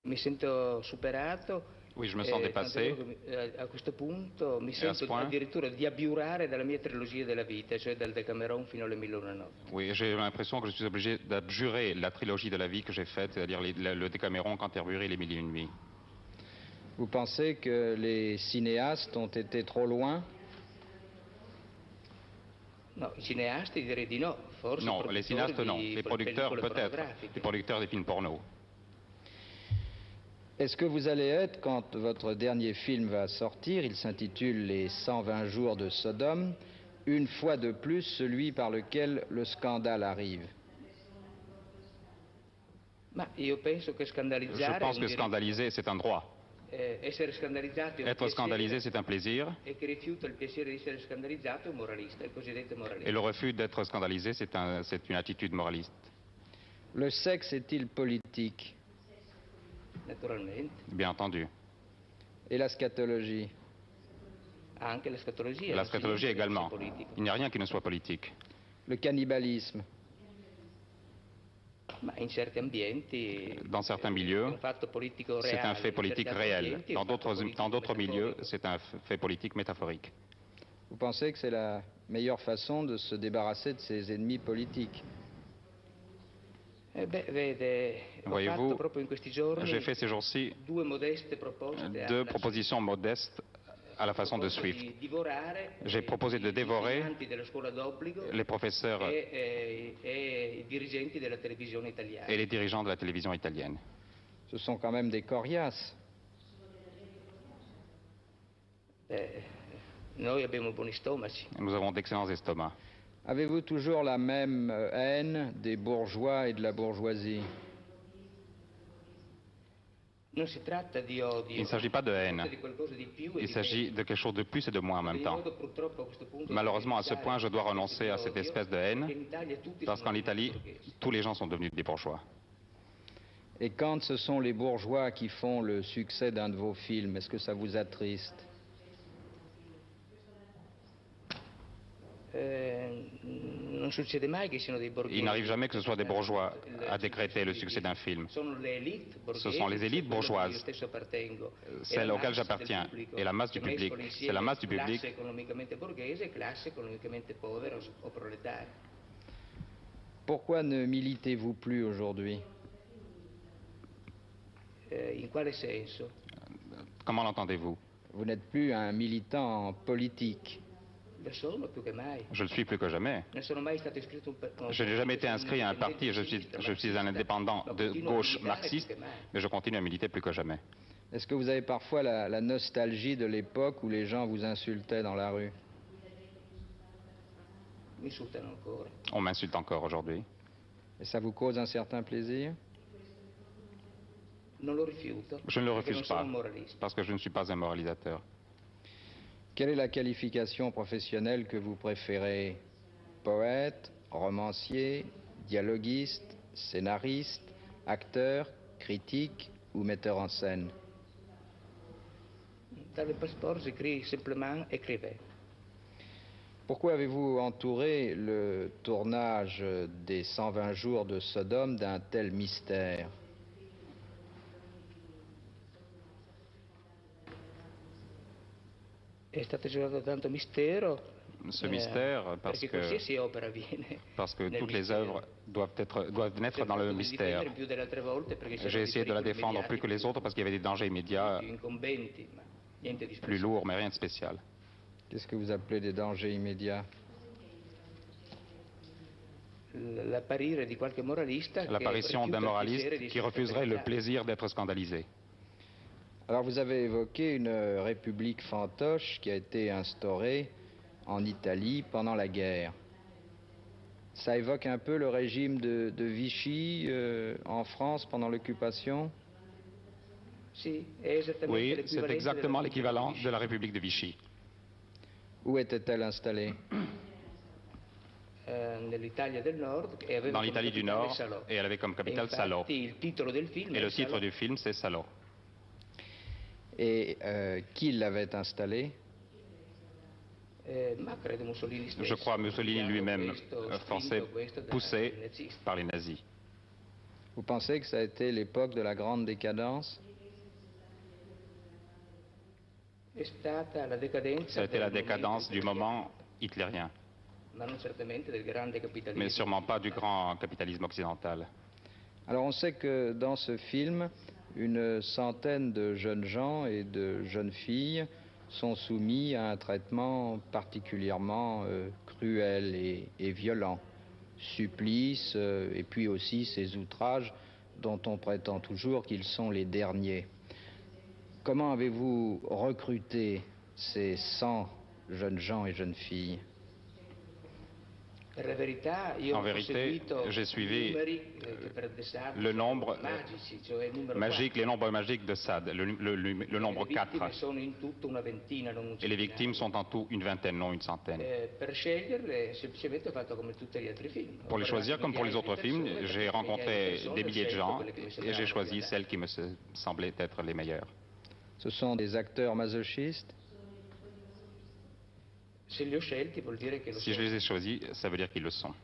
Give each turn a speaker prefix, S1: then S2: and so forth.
S1: Mi sento superato,
S2: Oui, je me sens
S1: tant'è
S2: dépassé.
S1: vero che a questo punto mi
S2: Et à ce
S1: sento
S2: point,
S1: addirittura di abiurare dalla mia trilogia della vita, cioè dal Decameron fino alle Mille e una notti.
S2: oui, j'ai l'impression que je suis obligé d'abjurer la trilogie de la vie que j'ai faite, c'est-à-dire le Décaméron, Canterbury et les Mille et une nuits.
S3: Vous pensez que les cinéastes ont été trop loin?
S1: No, i cineasti direi di no, forse i
S2: Non, les
S1: produttori
S2: cinéastes, non.
S1: di
S2: Les producteurs,
S1: pellicole
S2: peut-être.
S1: pornografiche.
S2: Les producteurs des films porno.
S3: Est-ce que vous allez être, quand votre dernier film va sortir, il s'intitule Les 120 jours de Sodome, une fois de plus celui par lequel le scandale arrive?
S1: Ma io penso che
S2: Je
S1: scandalizzare
S2: pense
S1: è
S2: que
S1: un diritto.
S2: scandaliser, c'est un droit.
S1: Essere scandalizzati è un
S2: Être scandalisé,
S1: piacere,
S2: c'est un plaisir.
S1: e chi rifiuta il piacere di essere scandalizzato è un moralista, il cosiddetto moralista.
S2: Et le refus d'être scandalisé, c'est une attitude moraliste.
S3: Le sexe est-il politique?
S1: Naturalmente.
S2: Bien entendu.
S3: Et la scatologie?
S1: Anche la scatologia.
S2: La
S1: non
S2: scatologie
S1: significa che sia
S2: également.
S1: politico.
S2: Il n'y a rien qui ne soit politique.
S3: Le cannibalisme?
S1: Ma in certi ambienti,
S2: Dans certains
S1: è
S2: milieux,
S1: un fatto politico
S2: c'est
S1: reale,
S2: un fait
S1: in
S2: politique
S1: certi altri
S2: réel.
S1: ambienti è
S2: Dans
S1: un fatto politico
S2: d'autres milieux,
S1: metaforico.
S2: c'est un fait politique métaphorique.
S3: Vous pensez que c'est la meilleure façon de se débarrasser de ses ennemis politiques?
S1: Vede, ho
S2: Voyez-vous,
S1: fatto proprio in questi giorni
S2: j'ai fait ces jours-ci
S1: due modeste proposte
S2: deux
S1: alla
S2: propositions modestes à la façon de
S1: proposta
S2: Swift.
S1: di divorare
S2: J'ai proposé de
S1: gli
S2: dévorer
S1: insegnanti della scuola d'obbligo
S2: les professeurs
S1: e i dirigenti della televisione italiana.
S2: et les dirigeants de la télévision italienne.
S3: Ce sont quand même des coriaces.
S1: Noi abbiamo buoni stomaci.
S2: Nous avons d'excellents estomacs.
S3: Avez-vous toujours la même haine des bourgeois et de la bourgeoisie?
S1: Non si tratta di odio,
S2: Il ne s'agit pas de
S1: si
S2: haine.
S1: tratta di qualcosa di più e
S2: Il
S1: di
S2: s'agit
S1: meno.
S2: de quelque chose de plus et de moins en même temps.
S1: Io purtroppo a questo punto
S2: Malheureusement, à ce
S1: devo
S2: point, je dois renoncer à
S1: di
S2: cette
S1: odio,
S2: espèce de
S1: perché
S2: haine,
S1: in Italia tutti
S2: parce
S1: sono
S2: qu'en Italie,
S1: borghesi.
S2: tous les gens sont devenus des bourgeois.
S3: Et quand ce sont les bourgeois qui font le succès d'un de vos films, est-ce que ça vous attriste?
S1: Non succede mai che siano dei borghesi.
S2: Il n'arrive jamais que ce soit des bourgeois à décréter le succès d'un film.
S1: Sono le élite borghesi,
S2: Ce sont les élites
S1: cioè quelle
S2: bourgeoises,
S1: cui io stesso appartengo,
S2: celles
S1: e la
S2: auxquelles
S1: masse del
S2: j'appartiens,
S1: pubblico,
S2: et la masse du
S1: che mescola
S2: public.
S1: insieme
S2: C'est la masse du
S1: classe
S2: public.
S1: economicamente borghese e classe economicamente povera o proletaria.
S3: Pourquoi ne militez-vous plus aujourd'hui?
S1: In quale senso?
S2: Comment l'entendez-vous?
S3: Vous n'êtes plus un militant politique.
S1: Lo sono più che mai.
S2: Je le suis plus que jamais.
S1: Non sono mai stato iscritto
S2: Je n'ai jamais été inscrit à un parti, je suis un indépendant de gauche marxiste, mais je continue à militer plus que jamais.
S3: Est-ce que vous avez parfois la nostalgie de l'époque où les gens vous insultaient dans la rue?
S1: Mi insultano ancora.
S2: On m'insulte encore aujourd'hui.
S3: Et ça vous cause un certain plaisir?
S1: Non lo rifiuto.
S2: Je ne le
S1: perché
S2: refuse
S1: non sono
S2: pas,
S1: un moralista.
S2: parce que je ne suis pas un moralisateur.
S3: Quelle est la qualification professionnelle que vous préférez? Poète, romancier, dialoguiste, scénariste, acteur, critique ou metteur en scène?
S1: Dans le passeport, j'écris simplement écrivain.
S3: Pourquoi avez-vous entouré le tournage des 120 jours de Sodome d'un tel mystère?
S1: È stato girato tanto mistero.
S2: Ce mystère,
S1: perché qualsiasi opera viene.
S2: parce que
S1: nel
S2: toutes les
S1: mistero.
S2: œuvres doivent naître dans le
S1: Cercato di
S2: mystère.
S1: difendere più delle altre volte perché c'erano
S2: J'ai essayé de la
S1: pericoli
S2: défendre plus que les
S1: mediatici
S2: autres parce qu'il y avait des dangers immédiats,
S1: più incombenti, ma niente di
S2: plus
S1: speciale.
S2: lourds, mais rien de spécial.
S3: Qu'est-ce que vous appelez des dangers immédiats?
S1: L'apparire di qualche moralista
S2: L'apparition d'un moraliste qui refuserait le
S1: plaisir
S2: plaisir d'être scandalisé.
S3: Alors vous avez évoqué une république fantoche qui a été instaurée en Italie pendant la guerre. Ça évoque un peu le régime de Vichy en France pendant l'occupation?
S2: Oui, c'est exactement l'équivalent de la République de Vichy.
S3: Où était-elle installée?
S1: Dans
S2: l'Italie du Nord, et elle avait comme capitale Salò. Et le titre du film, c'est Salò.
S3: Et qui l'avait installée?
S2: Je crois Mussolini lui-même, poussé par les nazis.
S3: Vous pensez que ça a été l'époque de la grande décadence?
S1: È stata la decadenza
S2: Ça a été la
S1: del
S2: décadence
S1: momento
S2: du moment hitlérien,
S1: ma non certamente del grande capitalismo.
S2: mais sûrement pas du grand capitalisme occidental.
S3: Alors on sait que dans ce film, une centaine de jeunes gens et de jeunes filles sont soumis à un traitement particulièrement cruel et violent. Supplices et puis aussi ces outrages dont on prétend toujours qu'ils sont les derniers. Comment avez-vous recruté ces 100 jeunes gens et jeunes filles?
S1: Per la verità, io
S2: En
S1: ho
S2: vérité,
S1: seguito
S2: j'ai suivi
S1: i numeri che per De Sade
S2: le
S1: sono
S2: nombre
S1: magici, cioè il numero
S2: magique,
S1: 4.
S2: les nombres magiques de Sade, le nombre
S1: Le
S2: 4.
S1: vittime sono in tutto una ventina, non un
S2: Et les victimes
S1: centinaio.
S2: sont en tout une vingtaine, non une centaine.
S1: Per sceglierle semplicemente ho fatto come tutti gli altri film.
S2: Pour les choisir, comme pour les autres films, j'ai rencontré des milliers de gens et j'ai choisi
S1: celles
S2: celles qui me semblaient être les meilleures.
S3: Ce sont des acteurs masochistes?
S1: Se li ho scelti vuol dire che lo
S2: Si je
S1: sono.
S2: les ai choisis, ça veut dire qu'ils le sont.